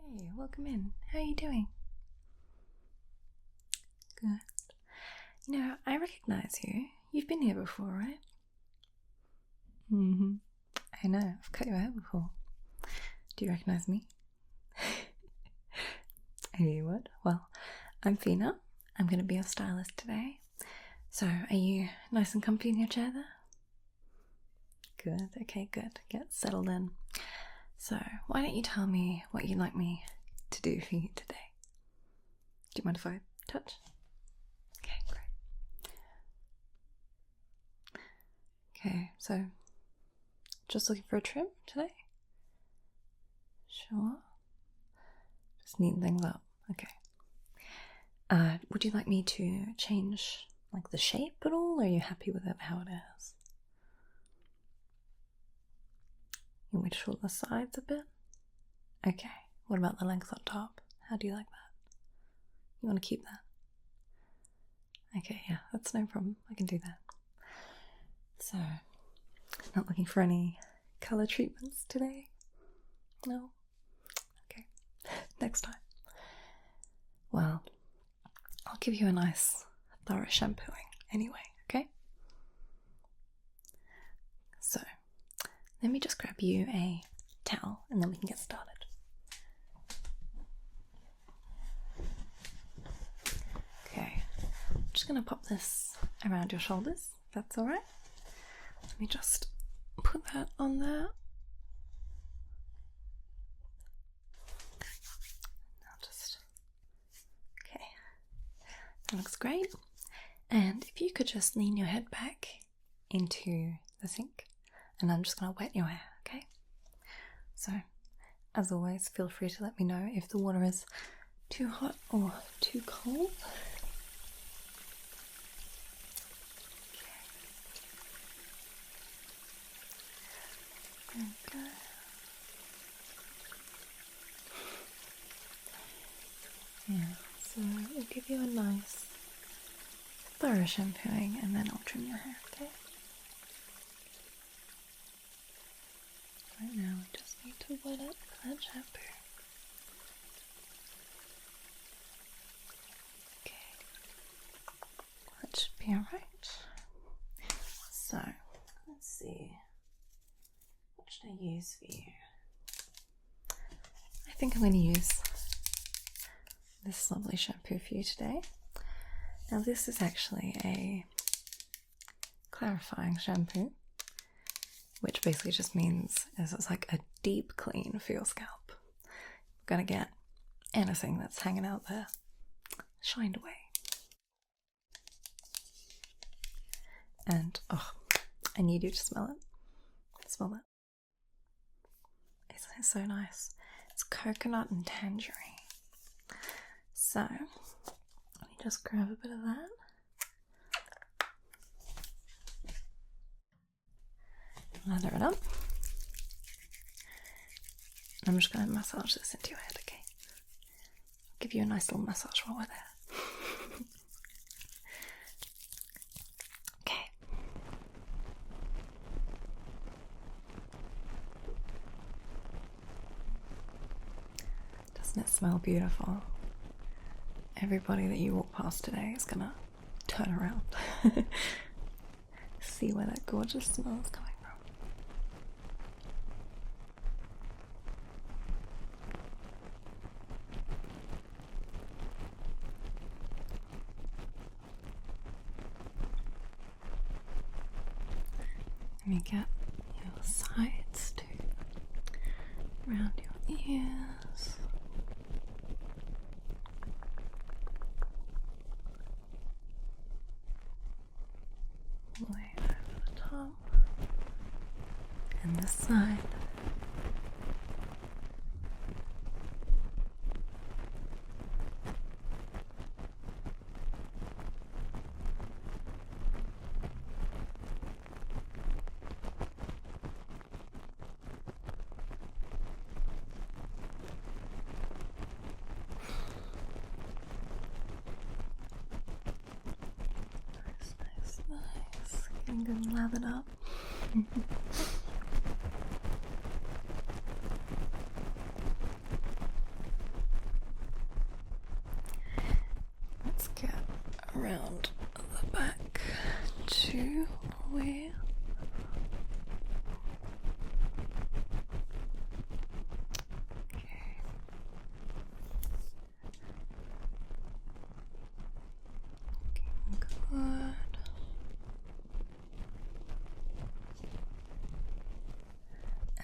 Hey, welcome in. How are you doing? Good. I recognize you. You've been here before, right? I know, I've cut your hair before. Do you recognize me? I knew you would. Well, I'm Fina. I'm going to be your stylist today. So, are you nice and comfy in your chair there? Good, okay, good. Get settled in. So, why don't you tell me what you'd like me to do for you today? Do you mind if I touch? Okay, great. Okay, so just looking for a trim today? Sure. Just neaten things up. Okay. Would you like me to change the shape at all, or are you happy with it how it is? You want me to shorten the sides a bit? Okay. What about the length on top? How do you like that? You want to keep that? Okay, yeah, that's no problem. I can do that. So, not looking for any color treatments today? No? Okay. Next time. Well, I'll give you a nice, thorough shampooing anyway, okay? So, let me just grab you a towel and then we can get started. Okay, I'm just going to pop this around your shoulders, if that's alright. Let me just put that on there. Okay, that looks great. And if you could just lean your head back into the sink, and I'm just going to wet your hair, okay? So, as always, feel free to let me know if the water is too hot or too cold. There we go. Yeah, so we'll give you a nice thorough shampooing and then I'll trim your hair, okay? Right now we just need to wet it with that shampoo. Okay, that should be alright. So, let's see. What should I use for you? I think I'm going to use this lovely shampoo for you today. Now this is actually a clarifying shampoo, which basically just means it's like a deep clean for your scalp. Gonna get anything that's hanging out there shined away. And I need you to smell it. Smell that. It's so nice. It's coconut and tangerine. So, let me just grab a bit of that. Lather it up. I'm just going to massage this into your head, okay? I'll give you a nice little massage while we're there. Okay. Doesn't it smell beautiful? Everybody that you walk past today is gonna turn around. See where that gorgeous smell is coming from. Let me get your sides too, around your ears. All the way over the top and this side. Nice. Getting good lathered up. back to where good.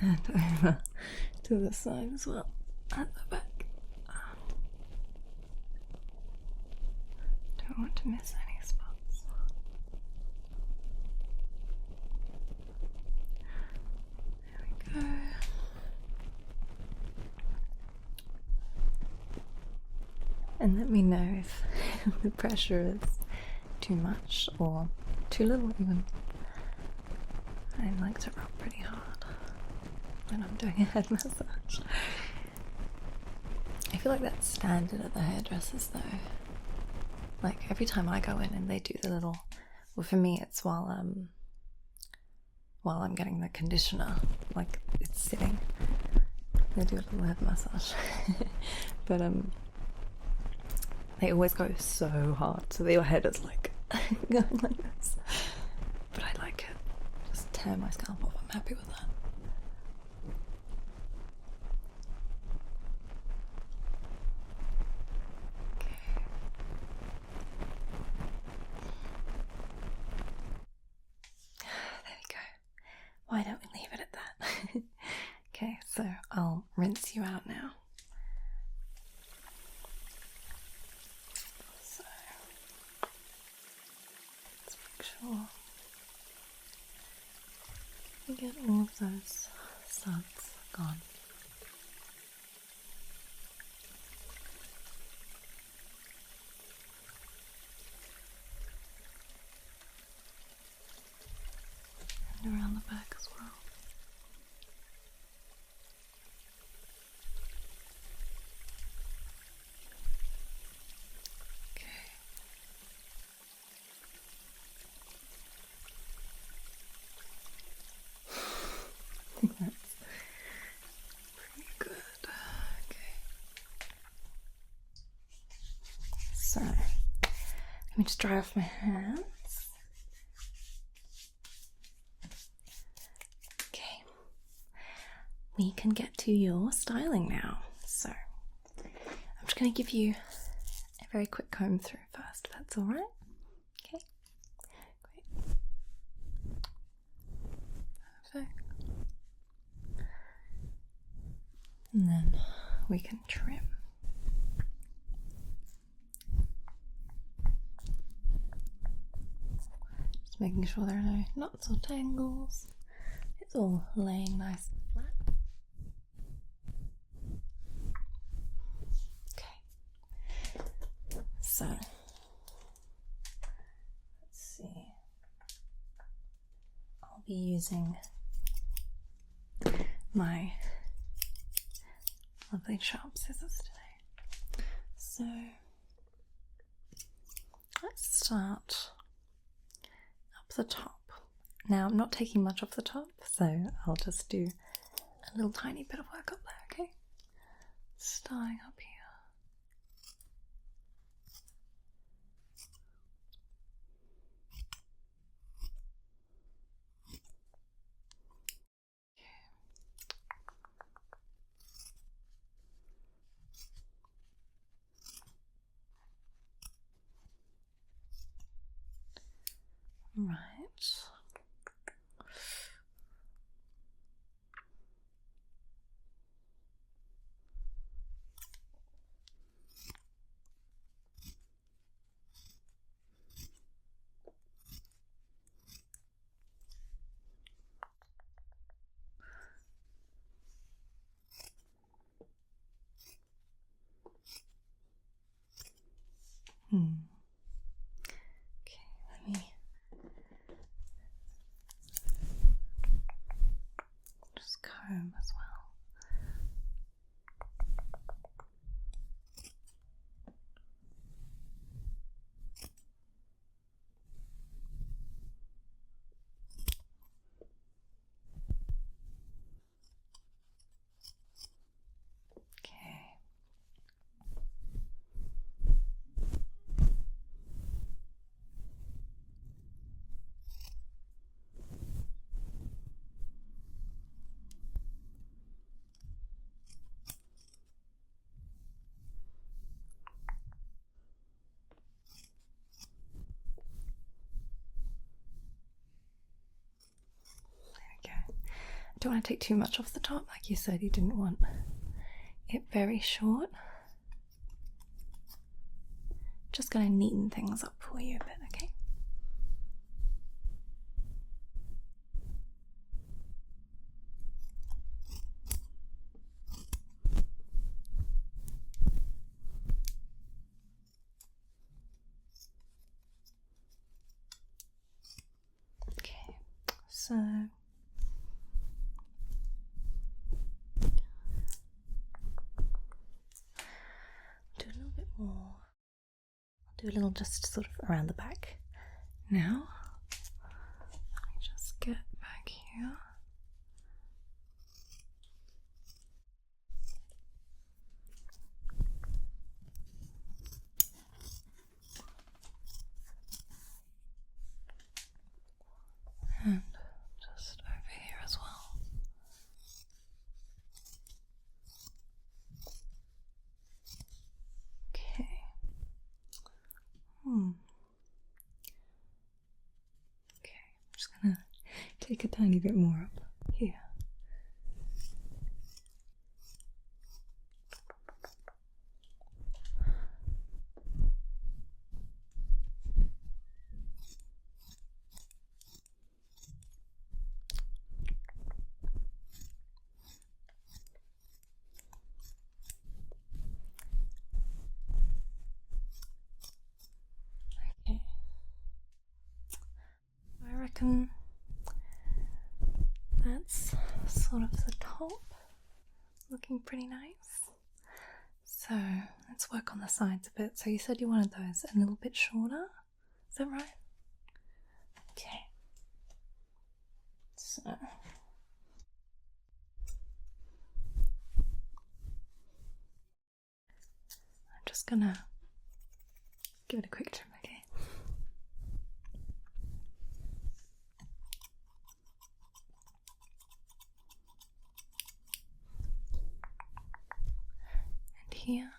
And over to the side as well, at the back. Don't want to miss any spots. There we go. And let me know if the pressure is too much or too little even. I like to rub pretty hard when I'm doing a head massage. I feel like that's standard at the hairdressers though. Like every time I go in and they do the little, well for me it's while I'm getting the conditioner, like it's sitting, they do a little head massage. But they always go so hard, so your head is like going like this. But I like it. Just tear my scalp off. I'm happy with that. Okay. There we go. Why don't we leave it at that? Okay, so I'll rinse you out now. So let's make sure we get all of those suds gone. And around the back as well. I think that's pretty good. Okay. So, let me just dry off my hands. Okay. We can get to your styling now. So, I'm just going to give you a very quick comb through first, if that's alright. Okay. Great. Perfect. And then we can trim. Just making sure there are no knots or tangles. It's all laying nice and flat. Okay. So, let's see. I'll be using my lovely sharp scissors today. So let's start up the top. Now I'm not taking much off the top, so I'll just do a little tiny bit of work up there, okay? Starting up here. Right. Okay, let me don't want to take too much off the top. Like you said, you didn't want it very short. Just gonna neaten things up for you a bit, okay? Okay, so do a little bit more. I'll do a little just sort of around the back. Now, let me just get back here. And just over here as well. Okay. Okay, I'm just gonna take a tiny bit more up here. Okay. I reckon that's sort of the top, looking pretty nice. So let's work on the sides a bit. So you said you wanted those a little bit shorter, is that right? Okay. So I'm just gonna give it a quick trim, okay? And here.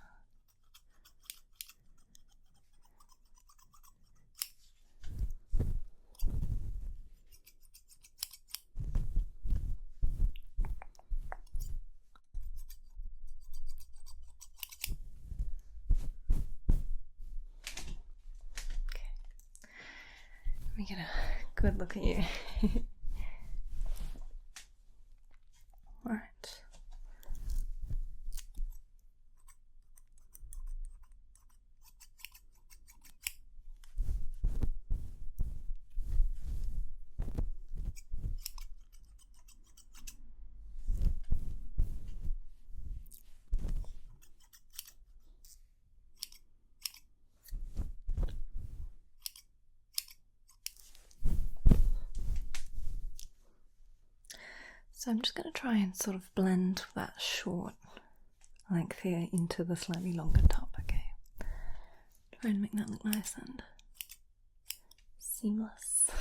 Let me get a good look at you. Alright. So I'm just going to try and sort of blend that short length here into the slightly longer top, okay? Try and make that look nice and seamless.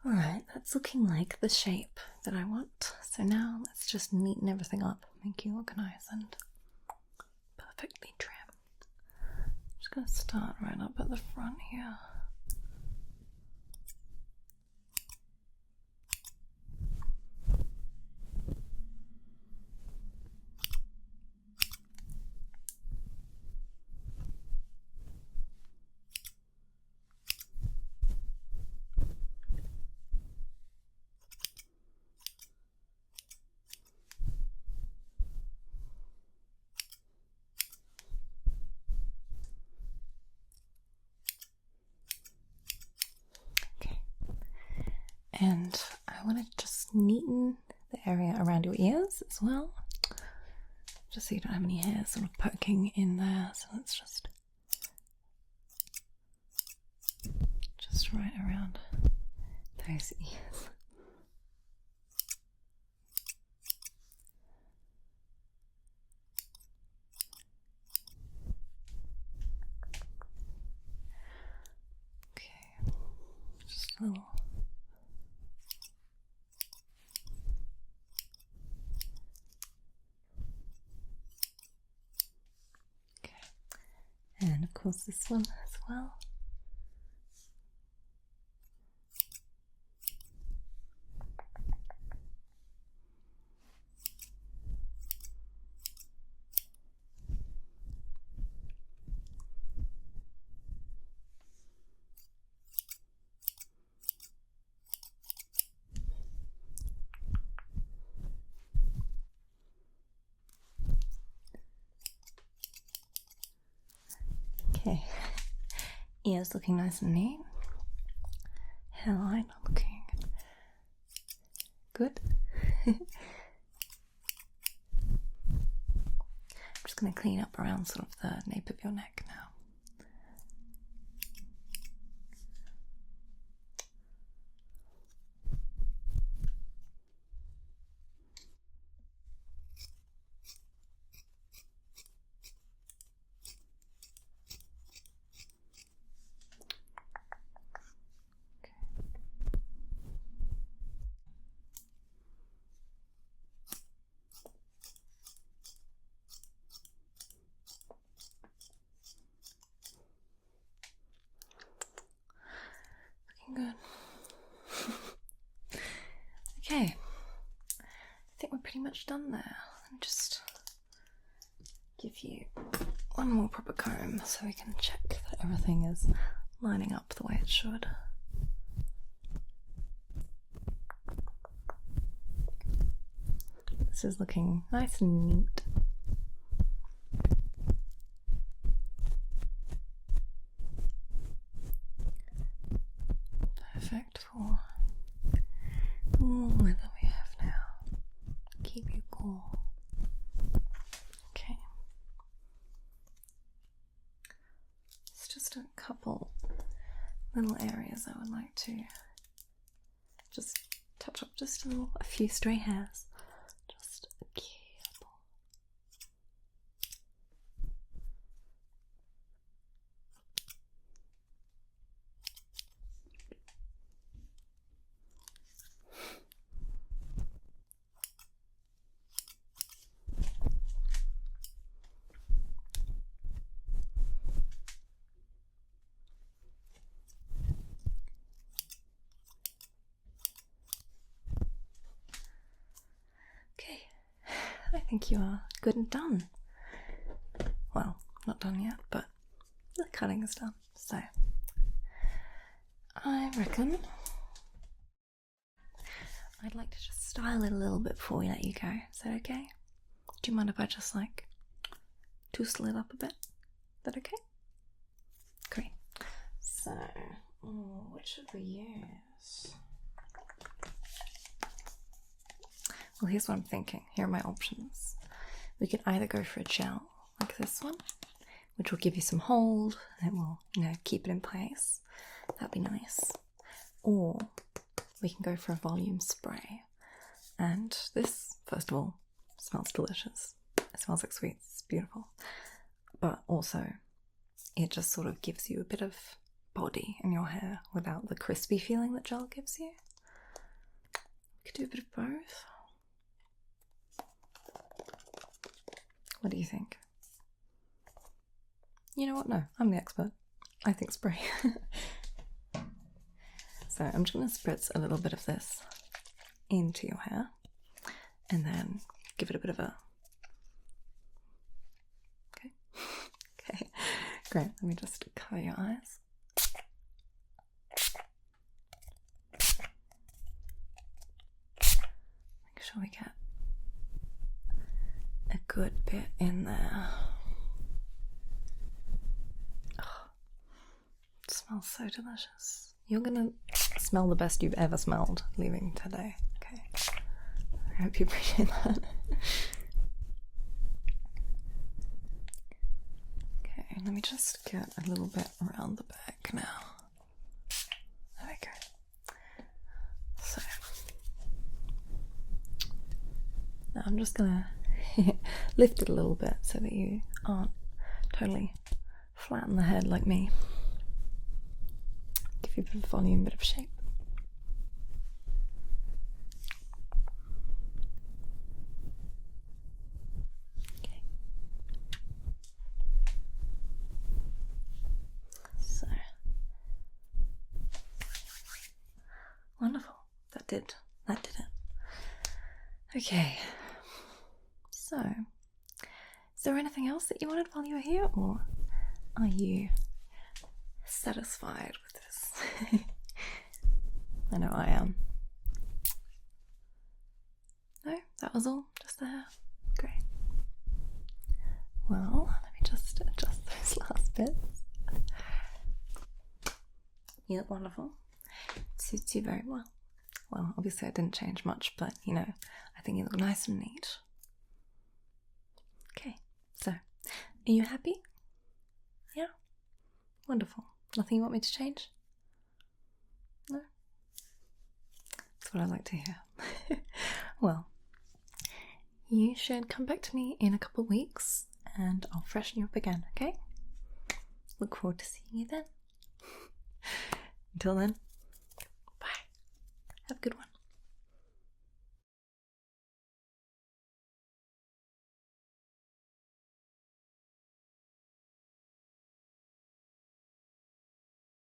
Alright, that's looking like the shape that I want. So now let's just neaten everything up, make you look nice and perfectly trim. I'm just going to start right up at the front here. And I want to just neaten the area around your ears as well, just so you don't have any hairs sort of poking in there. So let's just right around those ears. Okay, just a little. Okay, and of course this one as well. Okay, ears looking nice and neat. Hairline looking good. I'm just going to clean up around sort of the nape of your neck now. Good. Okay, I think we're pretty much done there. Let me just give you one more proper comb so we can check that everything is lining up the way it should. This is looking nice and neat. Perfect for the warm weather we have now. Keep you cool. Okay. It's just a couple little areas I would like to just touch up just a few stray hairs. Just a couple. Okay, I think you are good and done. Well, not done yet, but the cutting is done. So, I reckon I'd like to just style it a little bit before we let you go. Is that okay? Do you mind if I just like tousle it up a bit? Is that okay? Great. So, what should we use? Well, here's what I'm thinking. Here are my options. We could either go for a gel like this one, which will give you some hold and it will, keep it in place. That'd be nice. Or we can go for a volume spray. And this, first of all, smells delicious. It smells like sweets. It's beautiful. But also, it just sort of gives you a bit of body in your hair without the crispy feeling that gel gives you. We could do a bit of both. What do you think? You know what? No, I'm the expert. I think spray. So I'm just going to spritz a little bit of this into your hair and then give it a bit of a... Okay. Okay, great. Let me just cover your eyes. Make sure we get a good bit in there. Oh, it smells so delicious. You're gonna smell the best you've ever smelled leaving today. Okay. I hope you appreciate that. Okay, let me just get a little bit around the back now. There we go. So now I'm just gonna lift it a little bit so that you aren't totally flat in the head like me. Give you a bit of volume, a bit of shape. Okay. So wonderful. That did it. Okay. So, is there anything else that you wanted while you were here, or are you satisfied with this? I know I am. No, that was all? Just the hair? Great. Well, let me just adjust those last bits. You look wonderful. It suits you very well. Well, obviously I didn't change much, but you know, I think you look nice and neat. Okay, so, are you happy? Yeah? Wonderful. Nothing you want me to change? No? That's what I like to hear. Well, you should come back to me in a couple of weeks and I'll freshen you up again, okay? Look forward to seeing you then. Until then, bye. Have a good one.